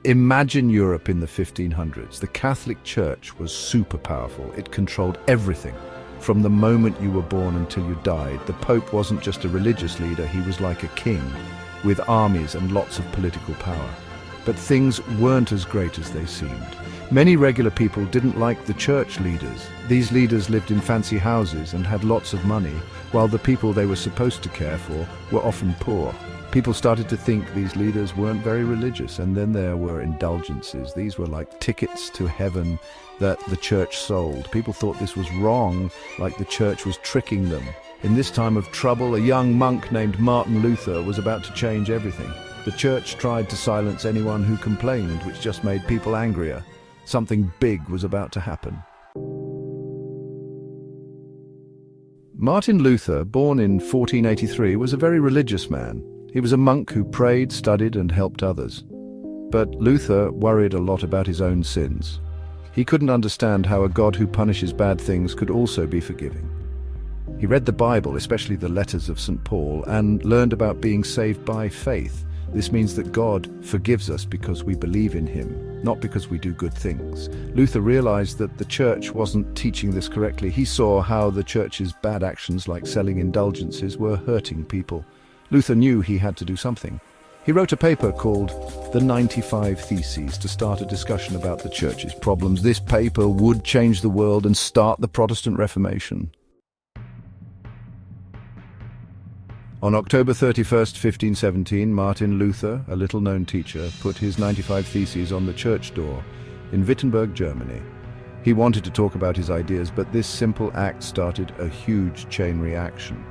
Imagine Europe in the 1500s. The Catholic Church was super powerful. It controlled everything. From the moment you were born until you died, the Pope wasn't just a religious leader, he was like a king, with armies and lots of political power. But things weren't as great as they seemed. Many regular people didn't like the church leaders. These leaders lived in fancy houses and had lots of money, while the people they were supposed to care for were often poor. People started to think these leaders weren't very religious, and then there were indulgences. These were like tickets to heaven that the church sold. People thought this was wrong, like the church was tricking them. In this time of trouble, a young monk named Martin Luther was about to change everything. The church tried to silence anyone who complained, which just made people angrier. Something big was about to happen. Martin Luther, born in 1483, was a very religious man. He was a monk who prayed, studied, and helped others. But Luther worried a lot about his own sins. He couldn't understand how a God who punishes bad things could also be forgiving. He read the Bible, especially the letters of St. Paul, and learned about being saved by faith. This means that God forgives us because we believe in him, not because we do good things. Luther realized that the church wasn't teaching this correctly. He saw how the church's bad actions, like selling indulgences, were hurting people. Luther knew he had to do something. He wrote a paper called The 95 Theses to start a discussion about the church's problems. This paper would change the world and start the Protestant Reformation. On October 31st, 1517, Martin Luther, a little-known teacher, put his 95 Theses on the church door in Wittenberg, Germany. He wanted to talk about his ideas, but this simple act started a huge chain reaction.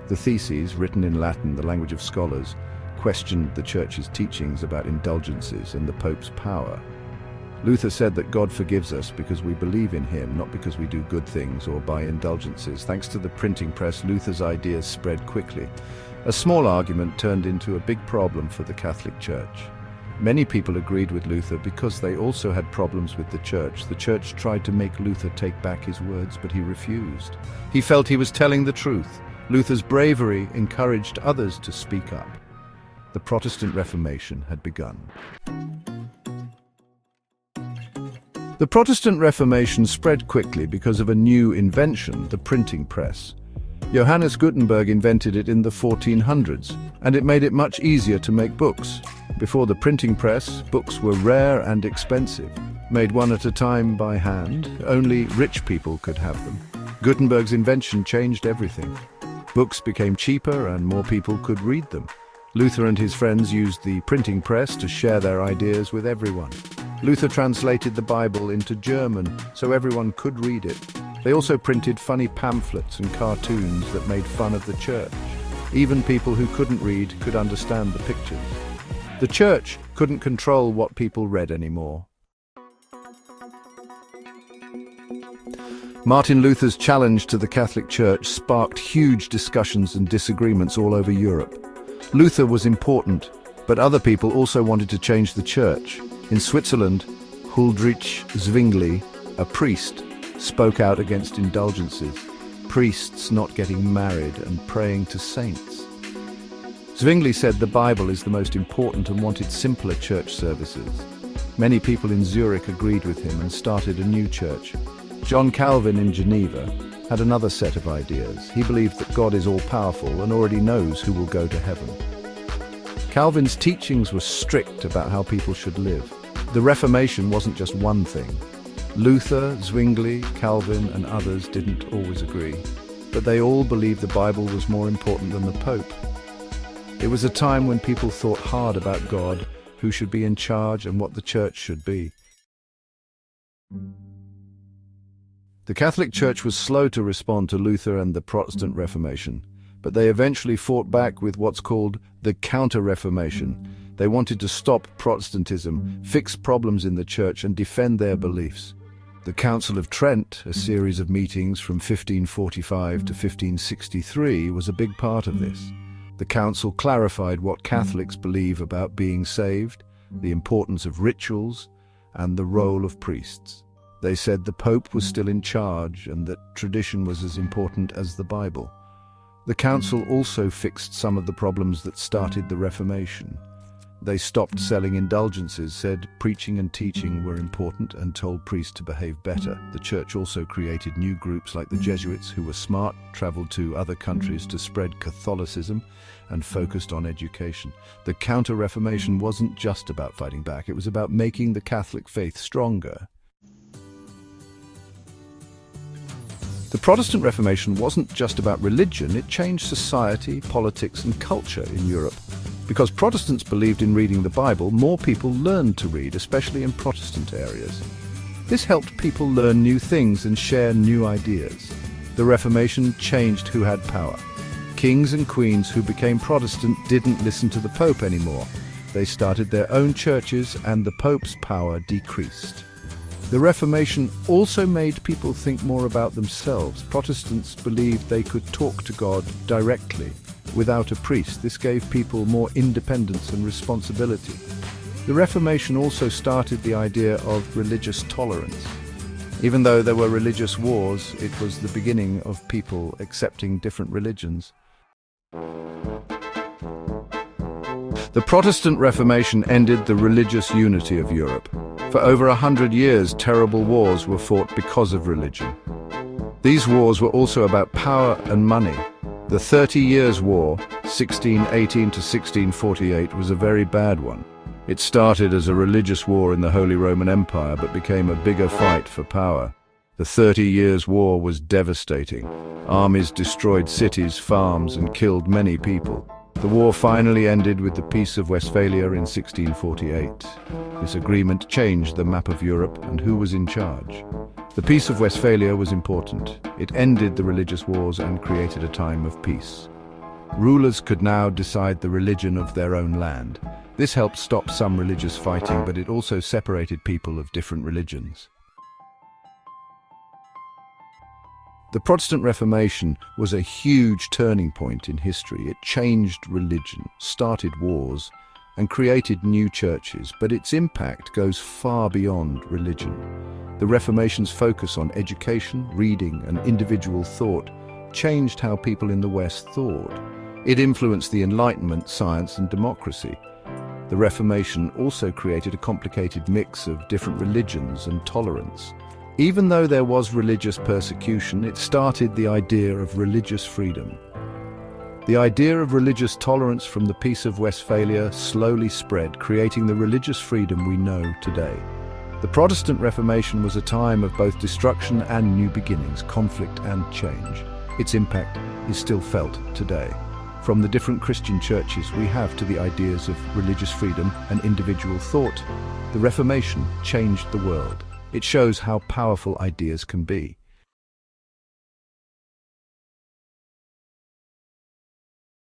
The Theses, written in Latin, the language of scholars, questioned the church's teachings about indulgences and the Pope's power. Luther said that God forgives us because we believe in him, not because we do good things or buy indulgences. Thanks to the printing press, Luther's ideas spread quickly. A small argument turned into a big problem for the Catholic Church. Many people agreed with Luther because they also had problems with the church. The church tried to make Luther take back his words, but he refused. He felt he was telling the truth. Luther's bravery encouraged others to speak up. The Protestant Reformation had begun. The Protestant Reformation spread quickly because of a new invention, the printing press. Johannes Gutenberg invented it in the 1400s, and it made it much easier to make books. Before the printing press, books were rare and expensive. Made one at a time by hand, only rich people could have them. Gutenberg's invention changed everything. Books became cheaper and more people could read them. Luther and his friends used the printing press to share their ideas with everyone. Luther translated the Bible into German so everyone could read it. They also printed funny pamphlets and cartoons that made fun of the church. Even people who couldn't read could understand the pictures. The church couldn't control what people read anymore. Martin Luther's challenge to the Catholic Church sparked huge discussions and disagreements all over Europe. Luther was important, but other people also wanted to change the church. In Switzerland, Huldrych Zwingli, a priest, spoke out against indulgences, priests not getting married and praying to saints. Zwingli said the Bible is the most important and wanted simpler church services. Many people in Zurich agreed with him and started a new church. John Calvin in Geneva had another set of ideas. He believed that God is all-powerful and already knows who will go to heaven. Calvin's teachings were strict about how people should live. The Reformation wasn't just one thing. Luther, Zwingli, Calvin, and others didn't always agree, but they all believed the Bible was more important than the Pope. It was a time when people thought hard about God, who should be in charge, and what the church should be. The Catholic Church was slow to respond to Luther and the Protestant Reformation, but they eventually fought back with what's called the Counter-Reformation. They wanted to stop Protestantism, fix problems in the church, and defend their beliefs. The Council of Trent, a series of meetings from 1545 to 1563, was a big part of this. The council clarified what Catholics believe about being saved, the importance of rituals, and the role of priests. They said the Pope was still in charge and that tradition was as important as the Bible. The council also fixed some of the problems that started the Reformation. They stopped selling indulgences, said preaching and teaching were important, and told priests to behave better. The church also created new groups like the Jesuits, who were smart, traveled to other countries to spread Catholicism, and focused on education. The Counter-Reformation wasn't just about fighting back, it was about making the Catholic faith stronger. The Protestant Reformation wasn't just about religion, it changed society, politics, and culture in Europe. Because Protestants believed in reading the Bible, more people learned to read, especially in Protestant areas. This helped people learn new things and share new ideas. The Reformation changed who had power. Kings and queens who became Protestant didn't listen to the Pope anymore. They started their own churches, and the Pope's power decreased. The Reformation also made people think more about themselves. Protestants believed they could talk to God directly, without a priest. This gave people more independence and responsibility. The Reformation also started the idea of religious tolerance. Even though there were religious wars, it was the beginning of people accepting different religions. The Protestant Reformation ended the religious unity of Europe. For over 100 years, terrible wars were fought because of religion. These wars were also about power and money. The 30 Years' War, 1618 to 1648, was a very bad one. It started as a religious war in the Holy Roman Empire, but became a bigger fight for power. The 30 Years' War was devastating. Armies destroyed cities, farms, and killed many people. The war finally ended with the Peace of Westphalia in 1648. This agreement changed the map of Europe and who was in charge. The Peace of Westphalia was important. It ended the religious wars and created a time of peace. Rulers could now decide the religion of their own land. This helped stop some religious fighting, but it also separated people of different religions. The Protestant Reformation was a huge turning point in history. It changed religion, started wars, and created new churches, but its impact goes far beyond religion. The Reformation's focus on education, reading, and individual thought changed how people in the West thought. It influenced the Enlightenment, science, and democracy. The Reformation also created a complicated mix of different religions and tolerance. Even though there was religious persecution, it started the idea of religious freedom. The idea of religious tolerance from the Peace of Westphalia slowly spread, creating the religious freedom we know today. The Protestant Reformation was a time of both destruction and new beginnings, conflict and change. Its impact is still felt today. From the different Christian churches we have to the ideas of religious freedom and individual thought, the Reformation changed the world. It shows how powerful ideas can be.